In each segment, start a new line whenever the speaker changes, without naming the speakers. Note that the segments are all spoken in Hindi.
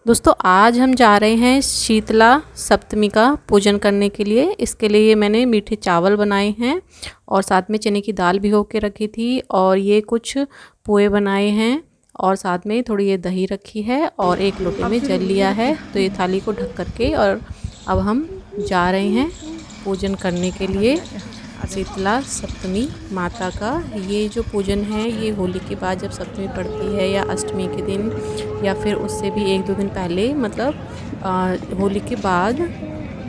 दोस्तों आज हम जा रहे हैं शीतला सप्तमी का पूजन करने के लिए। इसके लिए मैंने मीठे चावल बनाए हैं और साथ में चने की दाल भिगो के रखी थी और ये कुछ पोहे बनाए हैं और साथ में थोड़ी ये दही रखी है और एक लोटे में जल लिया है। तो ये थाली को ढक करके और अब हम जा रहे हैं पूजन करने के लिए शीतला सप्तमी माता का। ये जो पूजन है ये होली के बाद जब सप्तमी पड़ती है या अष्टमी के दिन या फिर उससे भी एक दो दिन पहले, मतलब होली के बाद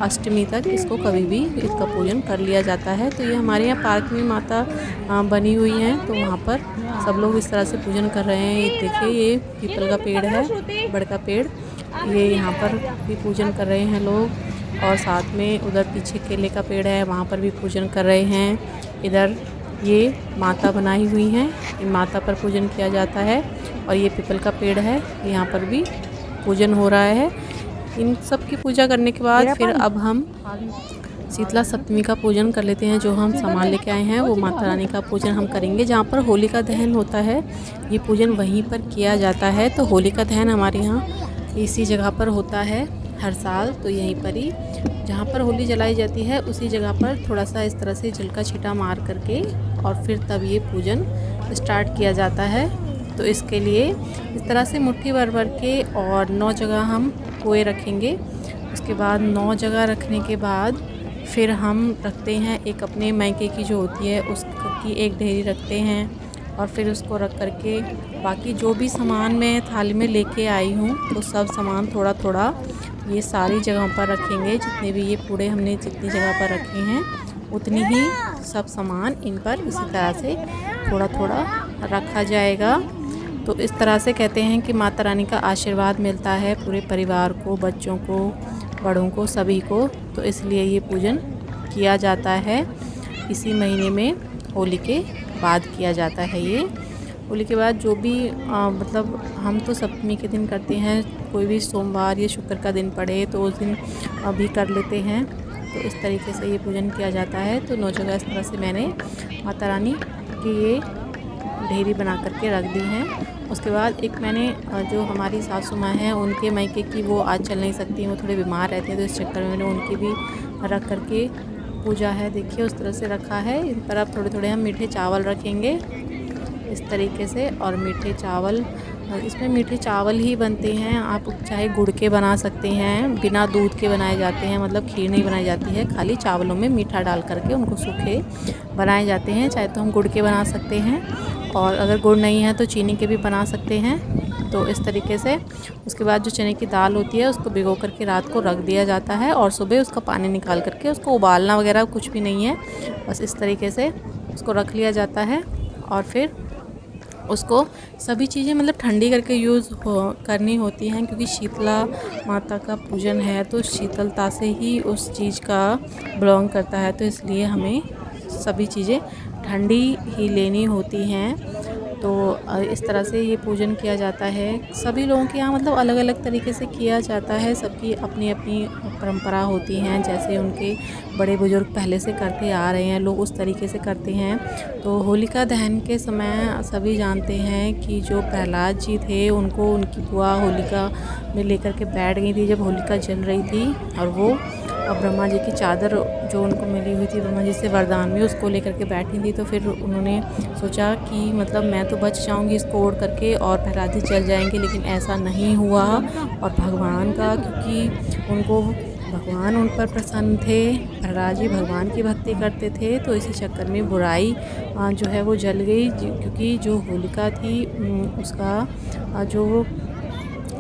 अष्टमी तक इसको कभी भी इसका पूजन कर लिया जाता है। तो ये हमारे यहाँ पार्क में माता बनी हुई हैं, तो वहाँ पर सब लोग इस तरह से पूजन कर रहे हैं। ये देखिए, ये पीपल का पेड़ है, बड़का पेड़, ये यहाँ पर भी पूजन कर रहे हैं लोग। और साथ में उधर पीछे केले का पेड़ है, वहाँ पर भी पूजन कर रहे हैं। इधर ये माता बनाई हुई हैं, इन माता पर पूजन किया जाता है। और ये पीपल का पेड़ है, यहाँ पर भी पूजन हो रहा है। इन सब की पूजा करने के बाद फिर अब हम शीतला सप्तमी का पूजन कर लेते हैं। जो हम सामान लेके आए हैं वो माता रानी का पूजन हम करेंगे। जहाँ पर होलिका दहन होता है ये पूजन वहीं पर किया जाता है। तो होलिका दहन हमारे यहाँ इसी जगह पर होता है हर साल। तो यहीं पर ही जहाँ पर होली जलाई जाती है उसी जगह पर थोड़ा सा इस तरह से जल का छींटा मार करके और फिर तब ये पूजन स्टार्ट किया जाता है। तो इसके लिए इस तरह से मुट्ठी भर भर के और 9 जगह हम पोहे रखेंगे। उसके बाद 9 जगह रखने के बाद फिर हम रखते हैं एक अपने मायके की जो होती है उसकी एक ढेरी रखते हैं और फिर उसको रख करके बाकी जो भी सामान मैं थाली में लेके आई हूँ तो सब सामान थोड़ा थोड़ा ये सारी जगहों पर रखेंगे। जितने भी ये पूड़े हमने जितनी जगह पर रखे हैं उतनी ही सब सामान इन पर इसी तरह से थोड़ा थोड़ा रखा जाएगा। तो इस तरह से कहते हैं कि माता रानी का आशीर्वाद मिलता है पूरे परिवार को, बच्चों को, बड़ों को, सभी को। तो इसलिए ये पूजन किया जाता है इसी महीने में होली के बाद किया जाता है। ये होली के बाद जो भी मतलब हम तो सप्तमी के दिन करते हैं, कोई भी सोमवार या शुक्र का दिन पड़े तो उस दिन भी कर लेते हैं। तो इस तरीके से ये पूजन किया जाता है। तो 9 जगह इस तरह से मैंने माता रानी की ये ढेरी बना करके रख दी हैं। उसके बाद एक मैंने जो हमारी सासू माँ हैं उनके मायके की, वो आज चल नहीं सकती, वो थोड़े बीमार रहते हैं, तो इस चक्कर में मैंने उनकी भी रख करके पूजा है। देखिए उस तरह से रखा है। इन पर अब थोड़े थोड़े हम मीठे चावल रखेंगे इस तरीके से। और मीठे चावल, इसमें मीठे चावल ही बनते हैं। आप चाहे गुड़ के बना सकते हैं, बिना दूध के बनाए जाते हैं, मतलब खीर नहीं बनाई जाती है, खाली चावलों में मीठा डाल करके उनको सूखे बनाए जाते हैं। चाहे तो हम गुड़ के बना सकते हैं और अगर गुड़ नहीं है तो चीनी के भी बना सकते हैं। तो इस तरीके से उसके बाद जो चने की दाल होती है उसको भिगो करके रात को रख दिया जाता है और सुबह उसका पानी निकाल करके उसको उबालना वगैरह कुछ भी नहीं है, बस इस तरीके से उसको रख लिया जाता है। और फिर उसको सभी चीज़ें मतलब ठंडी करके करनी होती हैं, क्योंकि शीतला माता का पूजन है तो शीतलता से ही उस चीज़ का बिलोंग करता है। तो इसलिए हमें सभी चीज़ें ठंडी ही लेनी होती हैं। तो इस तरह से ये पूजन किया जाता है। सभी लोगों के यहाँ मतलब अलग अलग तरीके से किया जाता है, सबकी अपनी अपनी परंपरा होती हैं। जैसे उनके बड़े बुजुर्ग पहले से करते आ रहे हैं, लोग उस तरीके से करते हैं। तो होलिका दहन के समय सभी जानते हैं कि जो प्रहलाद जी थे उनको उनकी बुआ होलिका में लेकर के बैठ गई थी जब होलिका जल रही थी। और वो ब्रह्मा जी की चादर जो उनको मिली हुई थी ब्रह्मा जी से वरदान में, उसको लेकर के बैठी थी। तो फिर उन्होंने सोचा कि मतलब मैं तो बच जाऊंगी इसको ओढ़ करके और प्रहलाद जी चल जाएंगे, लेकिन ऐसा नहीं हुआ। और भगवान का, क्योंकि उनको भगवान उन पर प्रसन्न थे, प्रहलाद जी भगवान की भक्ति करते थे, तो इसी चक्कर में बुराई जो है वो जल गई। क्योंकि जो होलिका थी उसका जो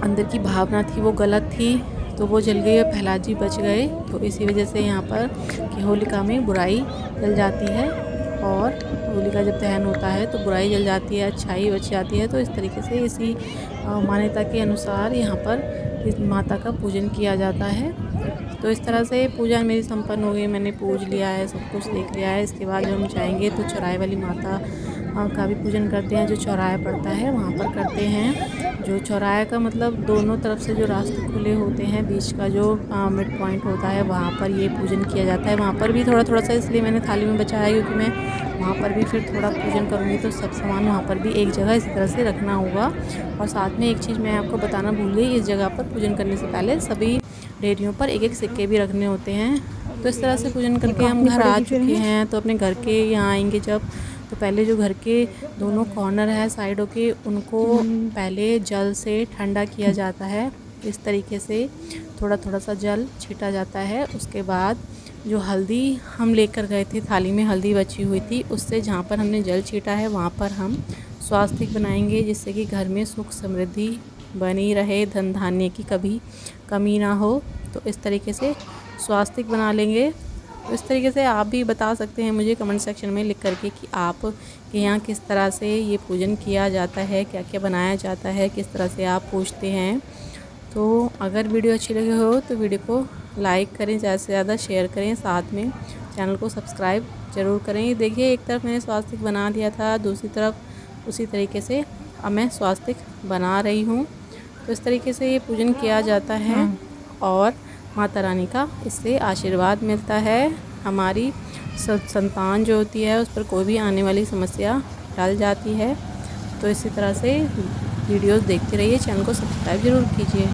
अंदर की भावना थी वो गलत थी, तो वो जल गई और प्रहलाद जी बच गए। तो इसी वजह से यहाँ पर कि होलिका में बुराई जल जाती है और होलिका जब दहन होता है तो बुराई जल जाती है, अच्छाई बच जाती है। तो इस तरीके से इसी मान्यता के अनुसार यहाँ पर इस माता का पूजन किया जाता है। तो इस तरह से पूजा मेरी संपन्न हो गई, मैंने पूज लिया है, सब कुछ देख लिया है। इसके बाद जब हम जाएंगे तो चौराहे वाली माता का भी पूजन करते हैं, जो चौराहा पड़ता है वहाँ पर करते हैं। जो चौराहे का मतलब दोनों तरफ से जो रास्ते खुले होते हैं, बीच का जो मिड पॉइंट होता है, वहाँ पर ये पूजन किया जाता है। वहाँ पर भी थोड़ा सा इसलिए मैंने थाली में बचाया, क्योंकि मैं वहाँ पर भी फिर थोड़ा पूजन करूँगी तो सब सामान वहाँ पर भी एक जगह इसी तरह से रखना होगा। और साथ में एक चीज़ मैं आपको बताना भूल गई, इस जगह पर पूजन करने से पहले सभी डेयरियों पर एक एक सिक्के भी रखने होते हैं। तो इस तरह से पूजन करके हम घर आ चुके हैं। तो अपने घर के यहाँ आएंगे जब, तो पहले जो घर के दोनों कॉर्नर है साइडों के, उनको पहले जल से ठंडा किया जाता है। इस तरीके से थोड़ा सा जल छीटा जाता है। उसके बाद जो हल्दी हम लेकर गए थे, थाली में हल्दी बची हुई थी, उससे जहाँ पर हमने जल छीटा है वहाँ पर हम स्वास्तिक बनाएंगे, जिससे कि घर में सुख समृद्धि बनी रहे, धन धान्य की कभी कमी ना हो। तो इस तरीके से स्वास्तिक बना लेंगे। तो इस तरीके से आप भी बता सकते हैं मुझे कमेंट सेक्शन में लिख करके कि आप के यहाँ किस तरह से ये पूजन किया जाता है, क्या क्या बनाया जाता है, किस तरह से आप पूजते हैं। तो अगर वीडियो अच्छी लगी हो तो वीडियो को लाइक करें, ज़्यादा से ज़्यादा शेयर करें, साथ में चैनल को सब्सक्राइब ज़रूर करें। देखिए एक तरफ मैंने स्वास्तिक बना दिया था, दूसरी तरफ उसी तरीके से अब मैं स्वास्तिक बना रही हूँ। तो इस तरीके से ये पूजन किया जाता है और माता रानी का इससे आशीर्वाद मिलता है। हमारी संतान जो होती है उस पर कोई भी आने वाली समस्या टल जाती है। तो इसी तरह से वीडियोस देखते रहिए, चैनल को सब्सक्राइब ज़रूर कीजिए।